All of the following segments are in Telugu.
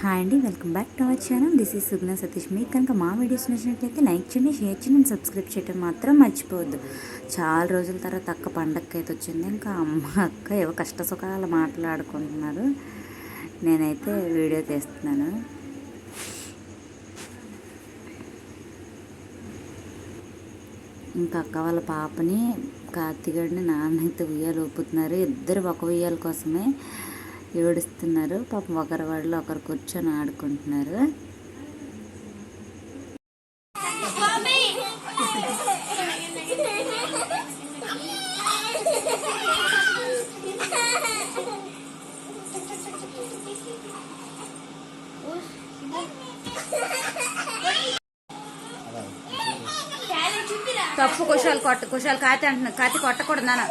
హాయ్ అండి, welcome back to our channel. This is Sugna Satish. మీకు కనుక మా వీడియోస్ నచ్చినట్లయితే లైక్ చేయండి, షేర్ చేయండి, సబ్స్క్రైబ్ చేయడం మాత్రం మర్చిపోవద్దు. చాలా రోజుల తర్వాత అక్క పండగకి అయితే వచ్చింది. ఇంకా అక్క ఏవో కష్ట సుఖాలు మాట్లాడుకుంటున్నారు. నేనైతే వీడియో తీస్తున్నాను. ఇంకా అక్క వాళ్ళ పాపని కార్తీగడిని నాన్న అయితే ఉయ్యాలు ఊపుతున్నారు. ఇద్దరు ఒక ఉయ్యాల కోసమే ఏడుస్తున్నారు. పాపం ఒకరి వాళ్ళు ఒకరు కూర్చొని ఆడుకుంటున్నారు. తప్పు కుషాలు కాతి అంటున్నా. కాతి కొట్టకూడదు నాన్న.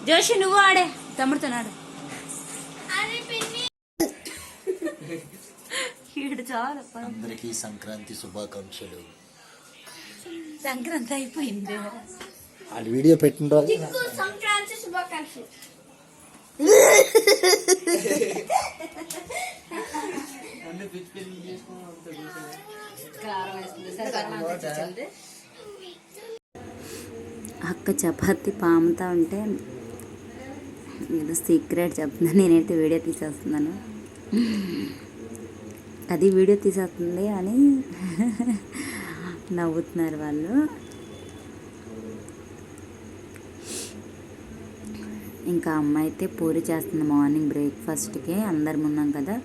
జోషి నువ్వు ఆడే, తమ్ముడుతున్నాడు. అందరికీ సంక్రాంతి శుభాకాంక్షలు. సంక్రాంతి అయిపోయింది. వాళ్ళు వీడియో పెట్టిన రోజు సంక్రాంతి శుభాకాంక్షలు. అక్క చపాతి పాముతా ఉంటే ఏదో సీక్రెట్ చెప్తున్నాను. నేనైతే వీడియో తీసేస్తున్నాను. అది వీడియో తీసేస్తుంది అని నవ్వుతున్నారు వాళ్ళు. ఇంకా అమ్మ అయితే పూరి చేస్తుంది మార్నింగ్ బ్రేక్ఫాస్ట్కి. అందరం ఉన్నాం కదా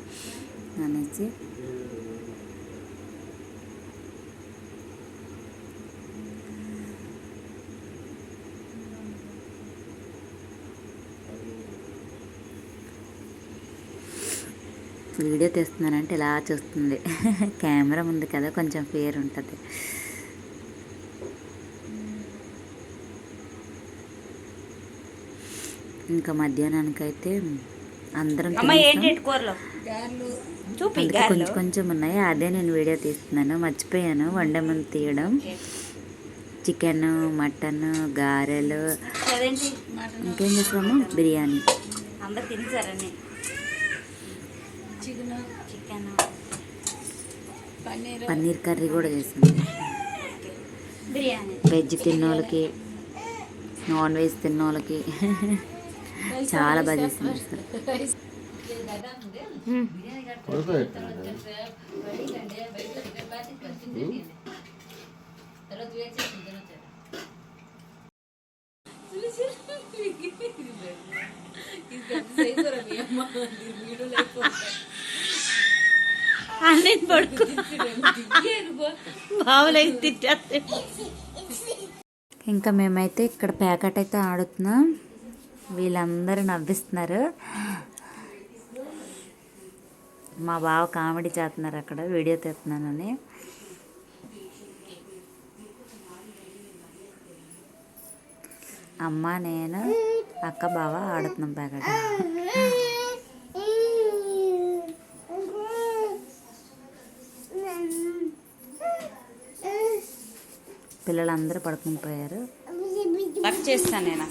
అనేసి. వీడియో తీస్తున్నానంటే ఇలా చూస్తుంది. కెమెరా ఉంది కదా, కొంచెం ఫేర్ ఉంటుంది. ఇంకా మధ్యాహ్నానికి అయితే అందరం కొంచెం కొంచెం ఉన్నాయి. అదే నేను వీడియో తీస్తున్నాను. మర్చిపోయాను వండే ముందు తీయడం. చికెన్, మటన్, గారెలు, ఇంకేం చేస్తాము, బిర్యానీ, పన్నీర్ కర్రీ కూడా చేసింది. వెజ్ తిన్నోళ్ళకి, నాన్ వెజ్ తిన్నోళ్ళకి చాలా బాగా చేసింది. ఇంకా మేమైతే ఇక్కడ ప్యాకెట్ అయితే ఆడుతున్నాం. వీళ్ళందరూ నవ్విస్తున్నారు. మా బావ కామెడీ చేస్తున్నారు అక్కడ వీడియో తీస్తున్నానని. అమ్మ, నేను, అక్క, బావ ఆడుతున్నాం ప్యాకెట్. పిల్లలందరూ పడుకుని పోయారు. వర్క్ చేస్తాను నేను.